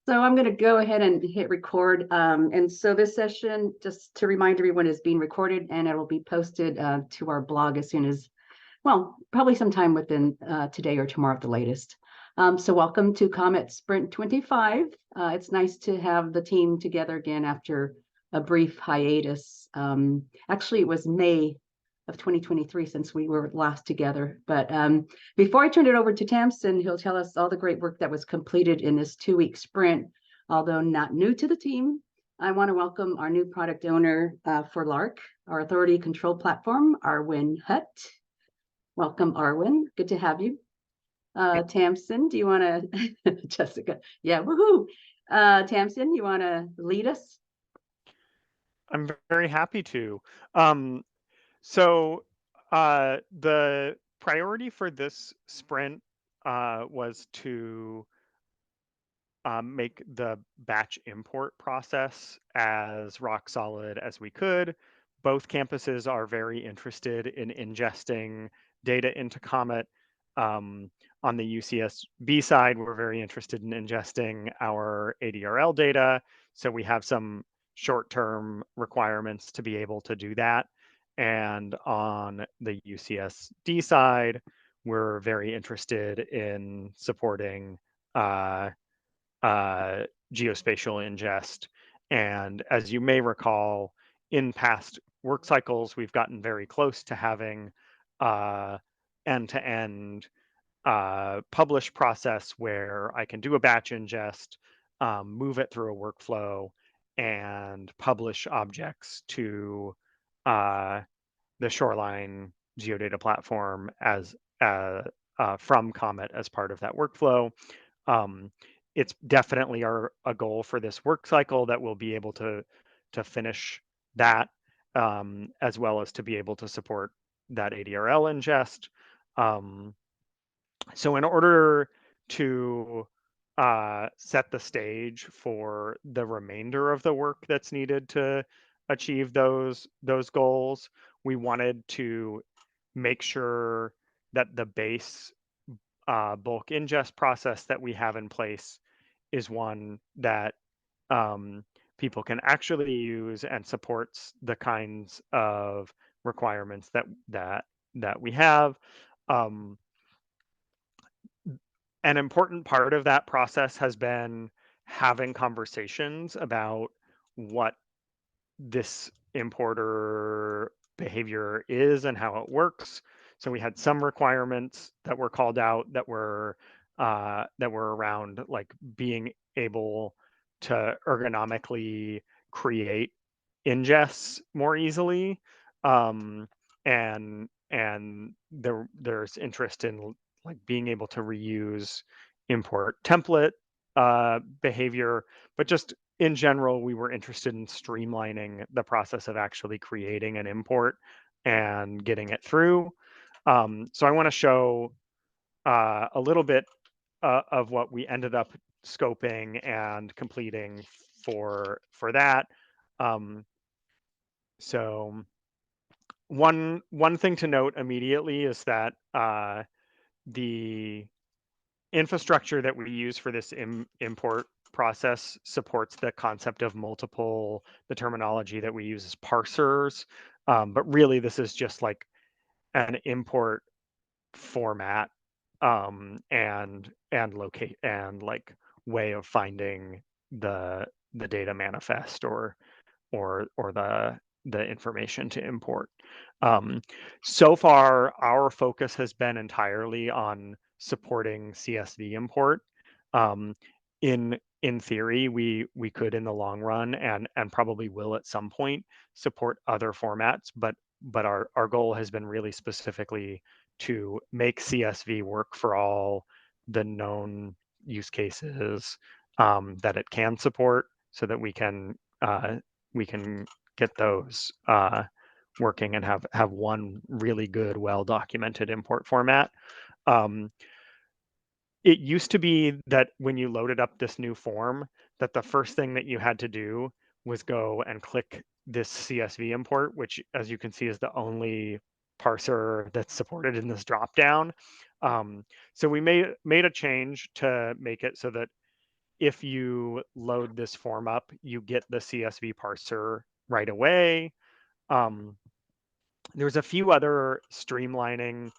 So I'm going to go ahead and hit record. And so this session, just to remind everyone, is being recorded and it will be posted to our blog as soon as, well, probably sometime within today or tomorrow at the latest. So welcome to Comet Sprint 25. It's nice to have the team together again after a brief hiatus. Actually, it was May of 2023 since we were last together. But before I turn it over to Tamsin, he'll tell us all the great work that was completed in this 2-week sprint. Although not new to the team, I want to welcome our new product owner for LARC, our authority control platform, Arwin Hutt. Welcome, Arwin. Good to have you. Tamsin, do you want to, Jessica? Yeah, woohoo. Tamsin, you want to lead us? I'm very happy to. So the priority for this sprint was to make the batch import process as rock solid as we could. Both campuses are very interested in ingesting data into Comet. On the UCSB side, we're very interested in ingesting our ADRL data. So we have some short-term requirements to be able to do that. And on the UCSD side, we're very interested in supporting geospatial ingest. And as you may recall, in past work cycles, we've gotten very close to having end-to-end publish process where I can do a batch ingest, move it through a workflow, and publish objects to the Shoreline geodata platform as from Comet as part of that workflow. It's definitely a goal for this work cycle that we'll be able to finish that, as well as to be able to support that ADRL ingest. So in order to set the stage for the remainder of the work that's needed to achieve those goals, we wanted to make sure that the base bulk ingest process that we have in place is one that people can actually use and supports the kinds of requirements that we have. An important part of that process has been having conversations about what this importer behavior is and how it works. So we had some requirements that were called out that were around like being able to ergonomically create ingests more easily, and there's interest in like being able to reuse import template behavior, but just in general, we were interested in streamlining the process of actually creating an import and getting it through. So I want to show a little bit of what we ended up scoping and completing for that. So one thing to note immediately is that the infrastructure that we use for this import process supports the concept of multiple. The terminology that we use is parsers, but really this is just like an import format, and locate and like way of finding the data manifest or the information to import. So far, our focus has been entirely on supporting CSV import. In theory, we could in the long run and probably will at some point support other formats, but our goal has been really specifically to make CSV work for all the known use cases that it can support, so that we can get those working and have one really good, well-documented import format. It used to be that when you loaded up this new form, that the first thing that you had to do was go and click this CSV import, which, as you can see, is the only parser that's supported in this dropdown. So we made a change to make it so that if you load this form up, you get the CSV parser right away. There's a few other streamlining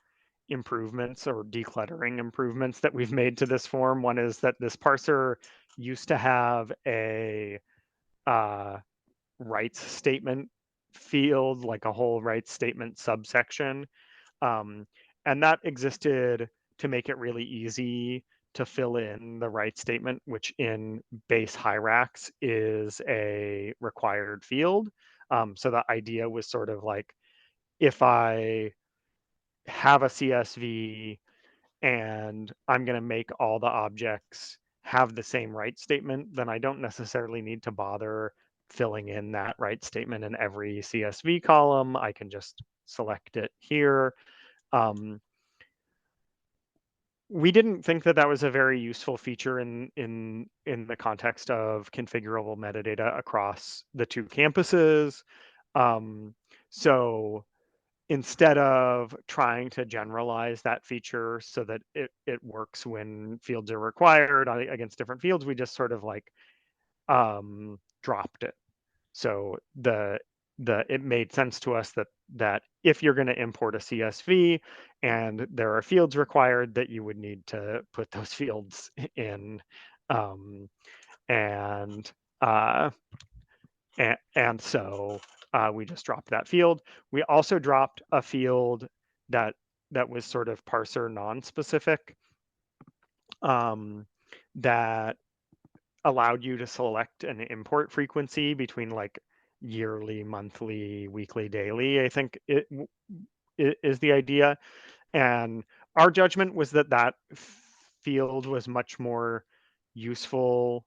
improvements or decluttering improvements that we've made to this form. One is that this parser used to have a rights statement field, like a whole rights statement subsection. And that existed to make it really easy to fill in the rights statement, which in base hierarchs is a required field. So the idea was sort of like, if I have a CSV and I'm going to make all the objects have the same right statement, then I don't necessarily need to bother filling in that right statement in every CSV column. I can just select it here. We didn't think that that was a very useful feature in the context of configurable metadata across the two campuses. So instead of trying to generalize that feature so that it works when fields are required against different fields, we just sort of like dropped it. So it made sense to us that if you're going to import a CSV and there are fields required, that you would need to put those fields in, and so we just dropped that field. We also dropped a field that was sort of parser non-specific, that allowed you to select an import frequency between like yearly, monthly, weekly, daily. I think it is the idea. And our judgment was that that field was much more useful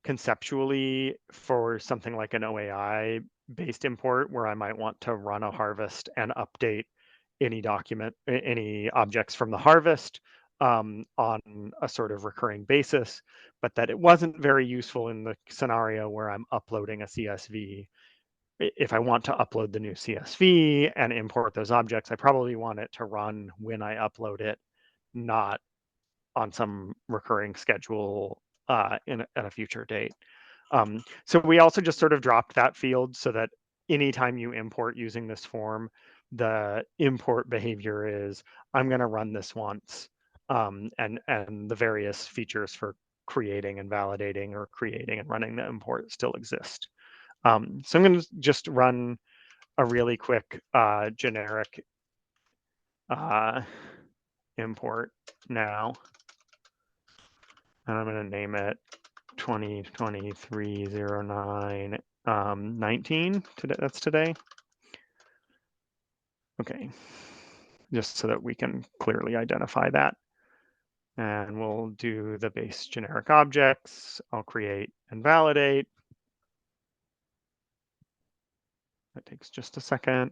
conceptually for something like an OAI based import, where I might want to run a harvest and update any objects from the harvest on a sort of recurring basis, but that it wasn't very useful in the scenario where I'm uploading a CSV. If I want to upload the new CSV and import those objects, I probably want it to run when I upload it, not on some recurring schedule at a future date. So we also just sort of dropped that field so that anytime you import using this form, the import behavior is, I'm going to run this once, and the various features for creating and validating or creating and running the import still exist. So I'm going to just run a really quick generic import now, and I'm going to name it 2023-09 19. That's today. Okay, just so that we can clearly identify that. And we'll do the base generic objects. I'll create and validate. That takes just a second.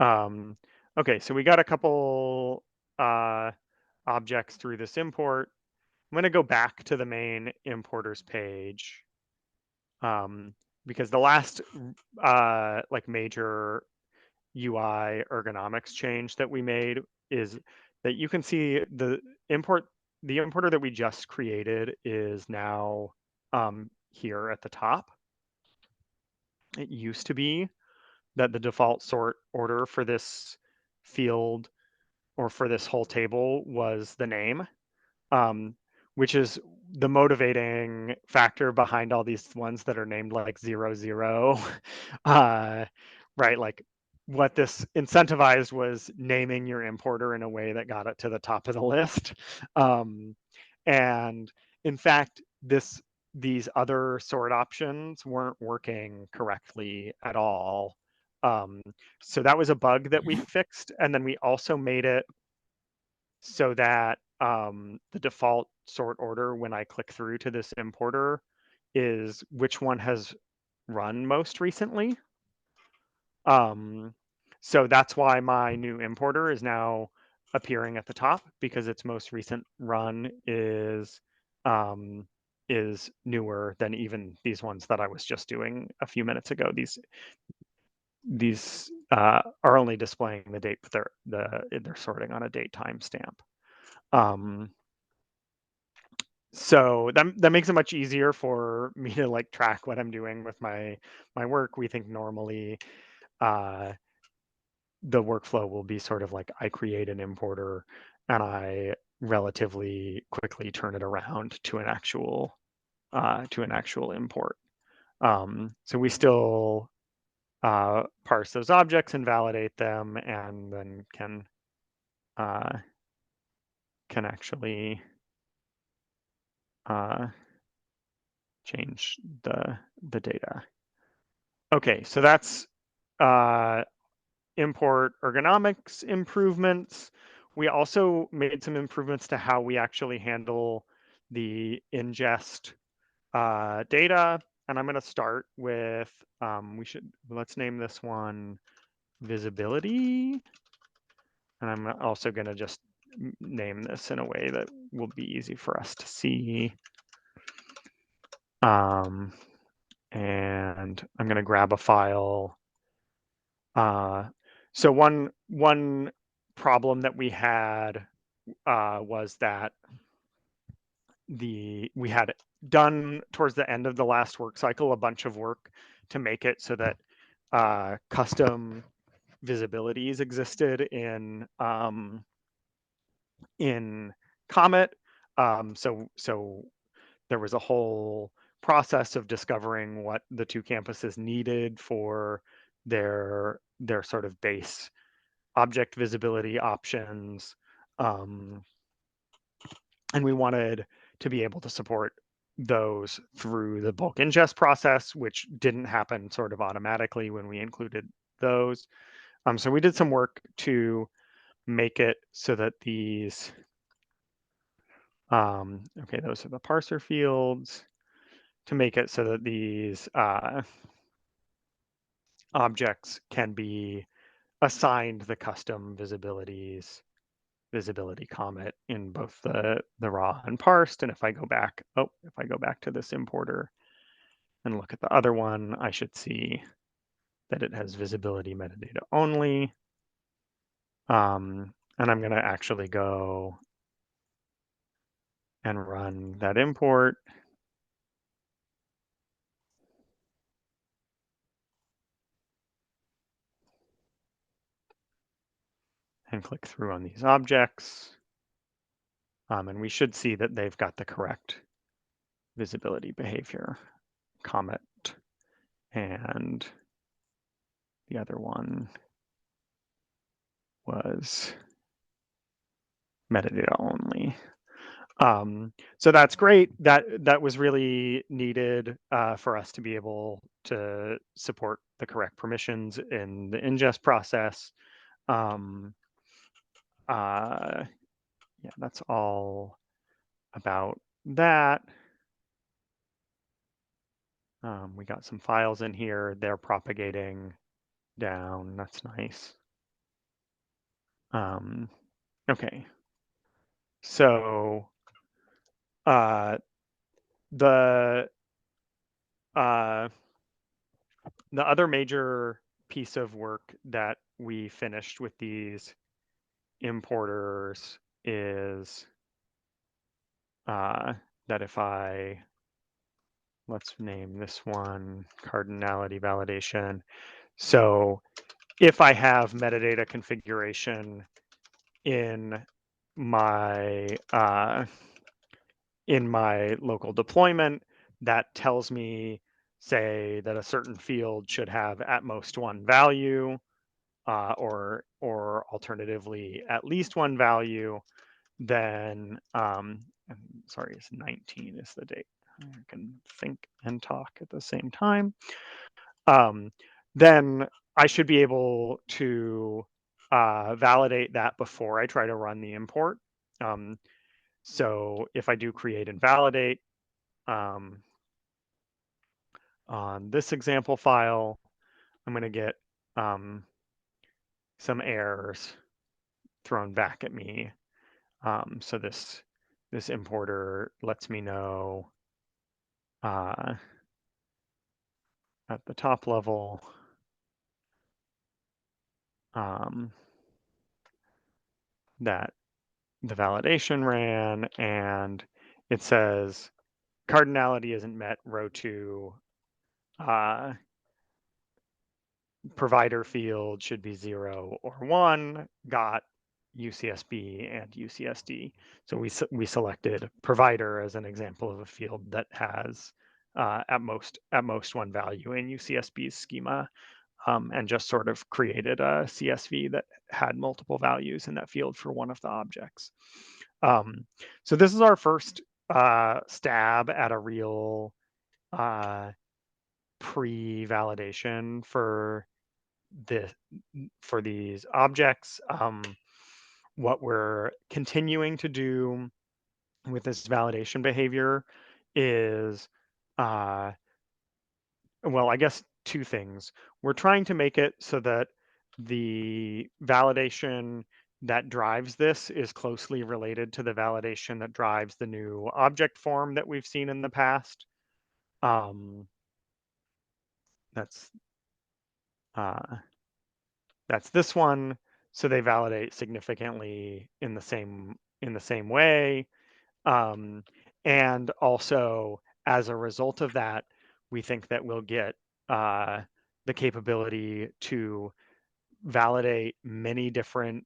Okay, so we got a couple objects through this import. I'm going to go back to the main importers page, because the last like major UI ergonomics change that we made is that you can see the importer that we just created is now here at the top. It used to be that the default sort order for this field or for this whole table was the name, which is the motivating factor behind all these ones that are named like 00. Right, like what this incentivized was naming your importer in a way that got it to the top of the list. And in fact, these other sort options weren't working correctly at all. So that was a bug that we fixed. And then we also made it so that the default sort order when I click through to this importer is which one has run most recently. So that's why my new importer is now appearing at the top, because its most recent run is newer than even these ones that I was just doing a few minutes ago. These are only displaying the date, but they're sorting on a date timestamp. So that makes it much easier for me to like track what I'm doing with my work. We think normally the workflow will be sort of like I create an importer and I relatively quickly turn it around to an actual import. So we still parse those objects and validate them, and then can actually change the data. Okay, so that's import ergonomics improvements. We also made some improvements to how we actually handle the ingest data. And I'm going to start with, let's name this one visibility. And I'm also going to just name this in a way that will be easy for us to see. And I'm going to grab a file. So one problem that we had was that we had done towards the end of the last work cycle a bunch of work to make it so that custom visibilities existed in Comet. So there was a whole process of discovering what the two campuses needed for their sort of base object visibility options. And we wanted to be able to support those through the bulk ingest process, which didn't happen sort of automatically when we included those. So we did some work to make it so that these, okay, those are the parser fields, to make it so that these objects can be assigned the custom visibility Comet in both the raw and parsed. And if I go back to this importer and look at the other one, I should see that it has visibility metadata only. And I'm going to actually go and run that import. And click through on these objects. And we should see that they've got the correct visibility behavior, Comet, and the other one was metadata only. So that's great. That was really needed for us to be able to support the correct permissions in the ingest process. Yeah, that's all about that. We got some files in here. They're propagating down. That's nice. Okay. So the other major piece of work that we finished with these importers is that if let's name this one cardinality validation. So if I have metadata configuration in my local deployment that tells me, say, that a certain field should have at most one value, or alternatively at least one value, then sorry, it's 19 is the date. I can think and talk at the same time. Then I should be able to validate that before I try to run the import. So if I do create and validate on this example file, I'm going to get some errors thrown back at me. So this importer lets me know at the top level that the validation ran, and it says cardinality isn't met, row 2, provider field should be 0 or 1, got UCSB and UCSD. So we selected provider as an example of a field that has at most one value in UCSB's schema, and just sort of created a CSV that had multiple values in that field for one of the objects. So this is our first stab at a real pre-validation for these objects. What we're continuing to do with this validation behavior is, well, I guess two things. We're trying to make it so that the validation that drives this is closely related to the validation that drives the new object form that we've seen in the past. That's this one. So they validate significantly in the same way. And also, as a result of that, we think that we'll get the capability to validate many different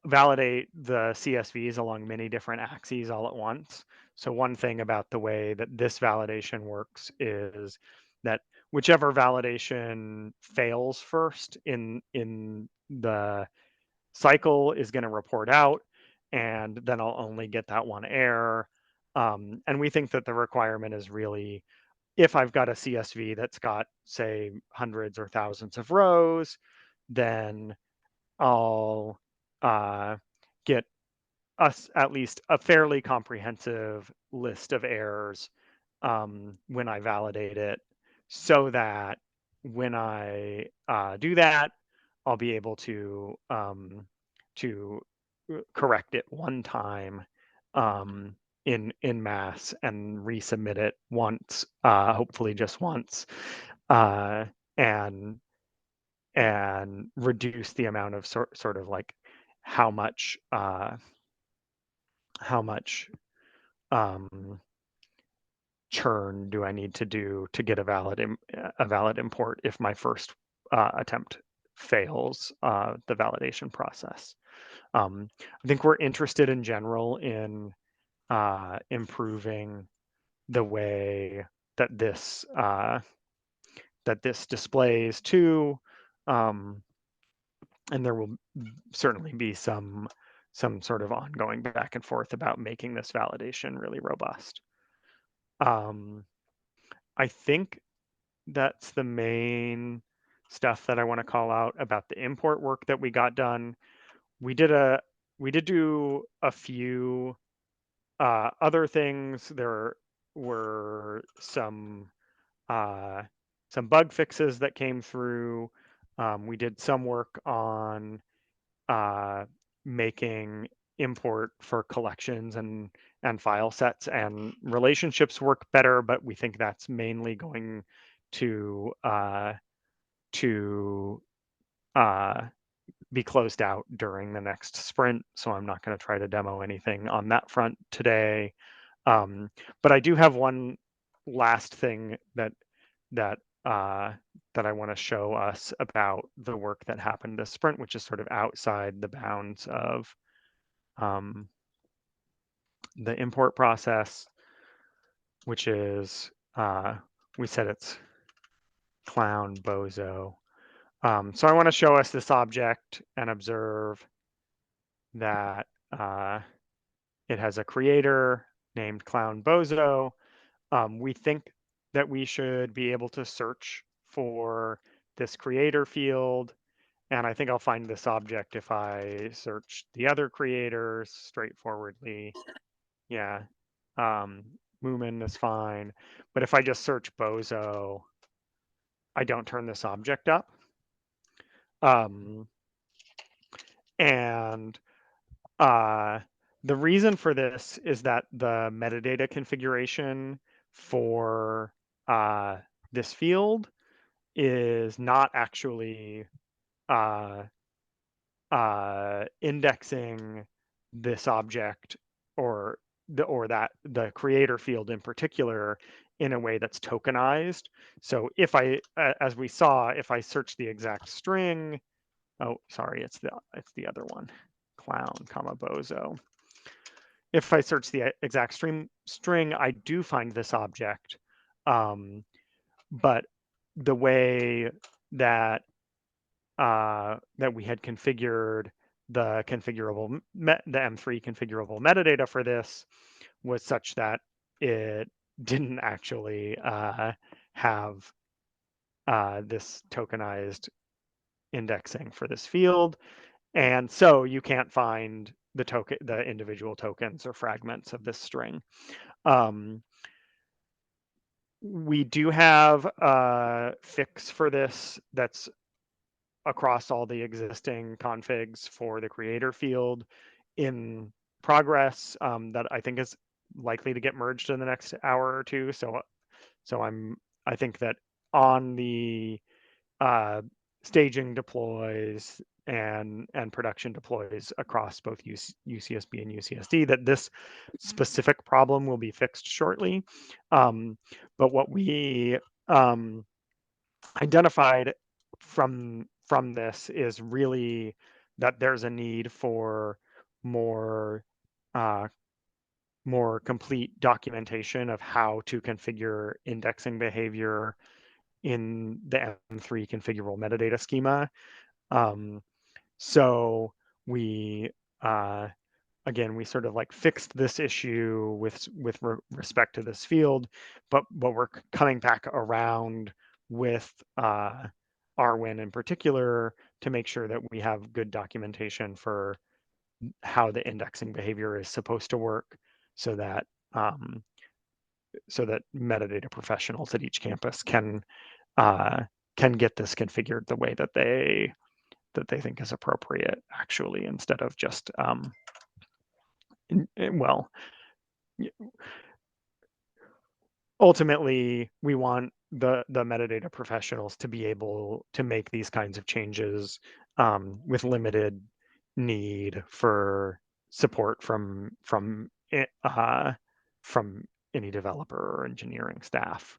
validate the CSVs along many different axes all at once. So one thing about the way that this validation works is that whichever validation fails first in the cycle is going to report out, and then I'll only get that one error. And we think that the requirement is really, if I've got a CSV that's got, say, hundreds or thousands of rows, then I'll get us at least a fairly comprehensive list of errors when I validate it, so that when I do that, I'll be able to correct it one time in mass and resubmit it once, hopefully just once, and reduce the amount of sort of like how much churn do I need to do to get a valid import if my first attempt fails the validation process. I think we're interested in general in improving the way that this displays too, and there will certainly be some sort of ongoing back and forth about making this validation really robust. I think that's the main stuff that I want to call out about the import work that we got done. We did do a few other things. There were some bug fixes that came through. We did some work on making import for collections and file sets and relationships work better, but we think that's mainly going to be closed out during the next sprint. So I'm not going to try to demo anything on that front today. But I do have one last thing that I want to show us about the work that happened this sprint, which is sort of outside the bounds of the import process, which is, we said it's clown bozo. So I want to show us this object and observe that it has a creator named clown bozo. We think that we should be able to search for this creator field, and I think I'll find this object if I search the other creators straightforwardly. Yeah, Moomin is fine, but if I just search bozo, I don't turn this object up. And the reason for this is that the metadata configuration for this field is not actually indexing this object, or the creator field in particular in a way that's tokenized. So if as we saw, if I search the exact string, oh, sorry, it's the other one, clown, comma, bozo. If I search the exact string, I do find this object, but the way that that we had configured the M3 configurable metadata for this was such that it didn't actually have this tokenized indexing for this field, and so you can't find the individual tokens or fragments of this string. We do have a fix for this that's across all the existing configs for the creator field in progress, that I think is likely to get merged in the next hour or two. So I think that on the staging deploys and production deploys across both UCSB and UCSD, that this specific problem will be fixed shortly. But what we identified from this is really that there's a need for more more complete documentation of how to configure indexing behavior in the M3 configurable metadata schema. So we again, we sort of like fixed this issue with respect to this field, but we're coming back around with Arwin in particular to make sure that we have good documentation for how the indexing behavior is supposed to work, so that metadata professionals at each campus can get this configured the way that they think is appropriate, actually, instead of just well, ultimately we want the metadata professionals to be able to make these kinds of changes with limited need for support from any developer or engineering staff.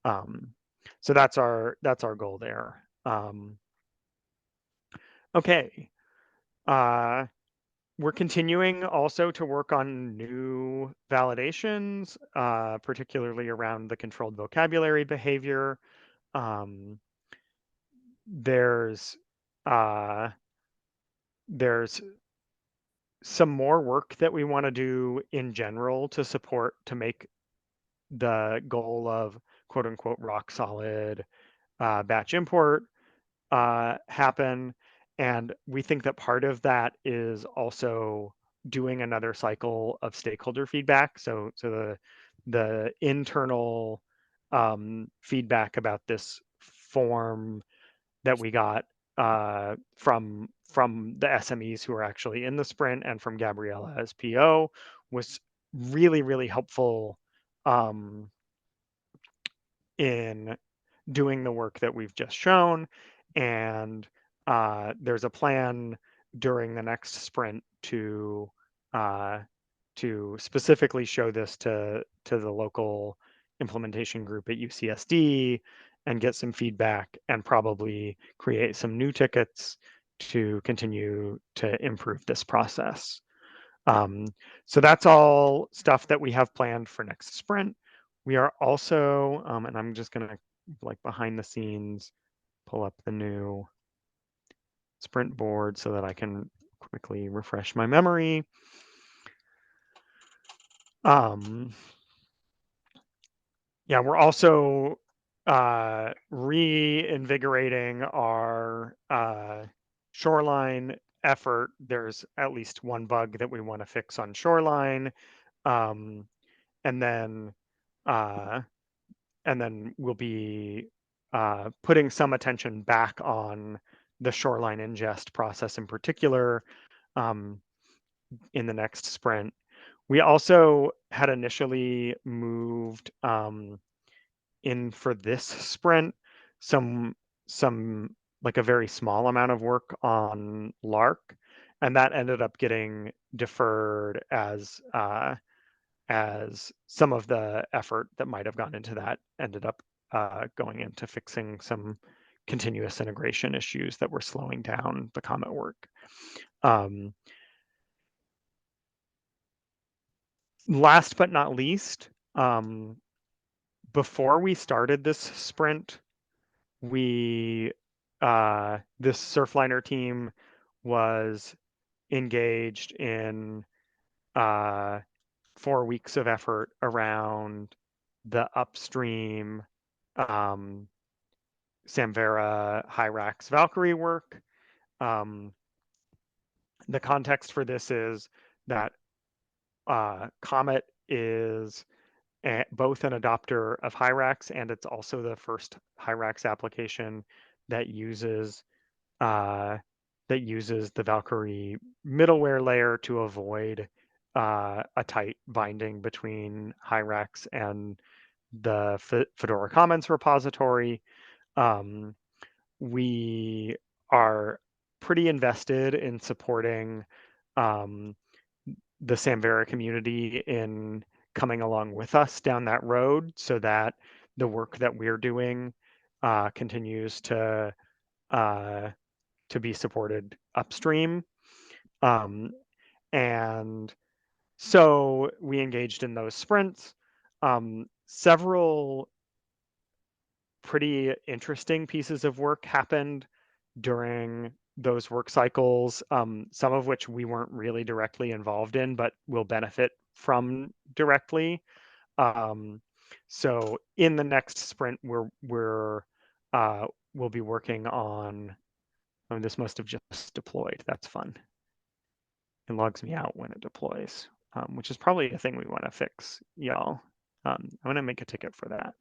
So that's our goal there. Okay. We're continuing also to work on new validations, particularly around the controlled vocabulary behavior. There's some more work that we want to do in general to make the goal of quote unquote rock solid batch import happen. And we think that part of that is also doing another cycle of stakeholder feedback. So the internal feedback about this form that we got from the SMEs who are actually in the sprint and from Gabriella as PO was really, really helpful in doing the work that we've just shown. And there's a plan during the next sprint to specifically show this to the local implementation group at UCSD and get some feedback, and probably create some new tickets to continue to improve this process. So that's all stuff that we have planned for next sprint. We are also, and I'm just gonna like behind the scenes pull up the new sprint board so that I can quickly refresh my memory. Yeah, we're also reinvigorating our shoreline effort. There's at least one bug that we want to fix on shoreline, and then we'll be putting some attention back on the shoreline ingest process in particular in the next sprint. We also had initially moved in for this sprint some like a very small amount of work on Lark, and that ended up getting deferred as as some of the effort that might have gone into that ended up going into fixing some continuous integration issues that were slowing down the Comet work. Last but not least, before we started this sprint, this Surfliner team was engaged in 4 weeks of effort around the upstream Samvera Hyrax Valkyrie work. The context for this is that Comet is both an adopter of Hyrax, and it's also the first Hyrax application that uses the Valkyrie middleware layer to avoid a tight binding between Hyrax and the Fedora Commons repository. We are pretty invested in supporting the Samvera community in coming along with us down that road, so that the work that we're doing continues to be supported upstream. And so we engaged in those sprints. Several pretty interesting pieces of work happened during those work cycles, some of which we weren't really directly involved in, but will benefit from directly. So in the next sprint, we'll be working on. This must have just deployed. That's fun. It logs me out when it deploys, which is probably a thing we want to fix, y'all. I'm going to make a ticket for that.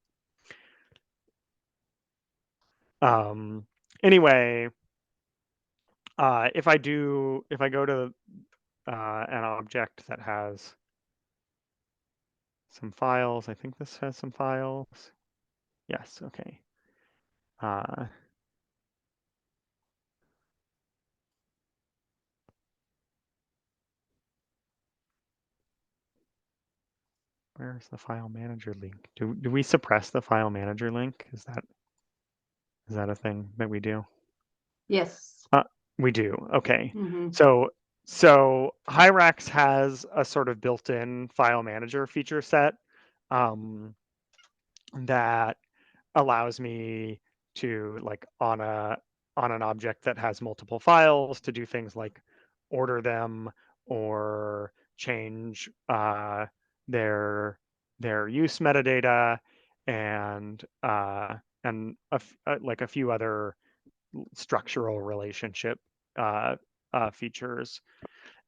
Anyway, if I go to an object that has some files, I think this has some files. Yes, okay. Where's the file manager link? Do we suppress the file manager link? Is that a thing that we do? Yes. We do. Okay. Mm-hmm. So Hyrax has a sort of built-in file manager feature set that allows me to, like, on an object that has multiple files, to do things like order them or change their use metadata and like a few other structural relationship features.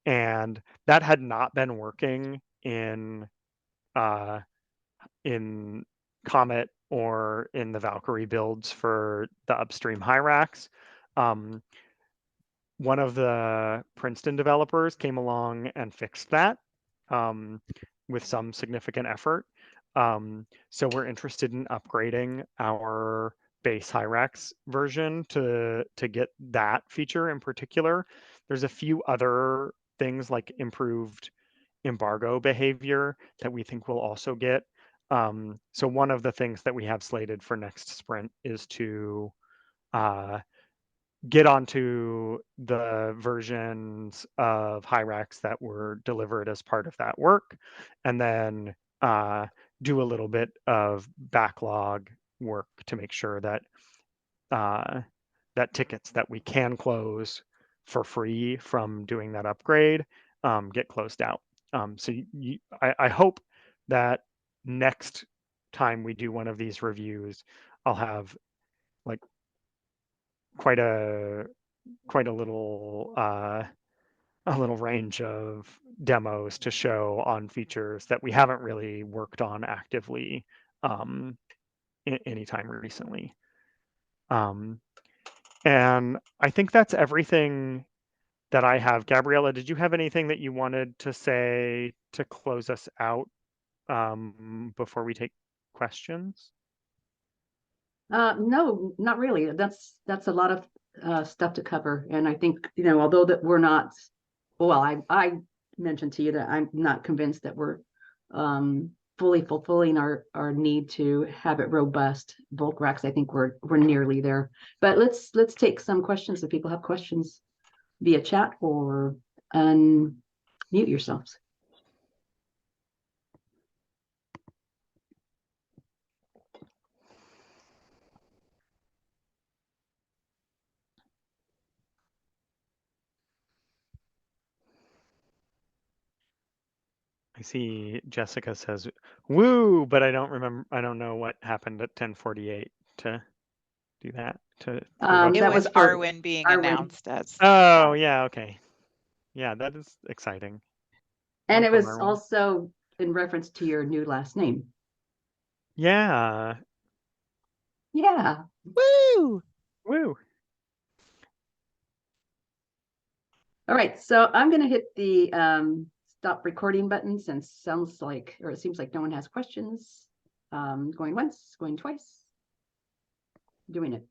And that had not been working in Comet or in the Valkyrie builds for the upstream Hyrax. One of the Princeton developers came along and fixed that with some significant effort. So we're interested in upgrading our base Hyrax version to get that feature in particular. There's a few other things like improved embargo behavior that we think we'll also get. So one of the things that we have slated for next sprint is to get onto the versions of Hyrax that were delivered as part of that work, and then do a little bit of backlog work to make sure that that tickets that we can close for free from doing that upgrade get closed out. So I hope that next time we do one of these reviews, I'll have like quite a little range of demos to show on features that we haven't really worked on actively anytime recently. And I think that's everything that I have. Gabriella, did you have anything that you wanted to say to close us out before we take questions? No, not really. That's a lot of stuff to cover. And I think, although that we're not, well, I mentioned to you that I'm not convinced that we're fully fulfilling our need to have it robust. Bulk racks, I think we're nearly there. But let's take some questions if people have questions via chat or unmute yourselves. I see Jessica says, woo, but I don't know what happened at 10:48 to do that. It That was was Arwen being Arwen. announced as. Oh, yeah, okay. Yeah, that is exciting. And it was Arwen. also in reference to your new last name. Yeah. Yeah. Woo! Woo. All right, so I'm going to hit the stop recording button since it seems like no one has questions. Going once, going twice, doing it.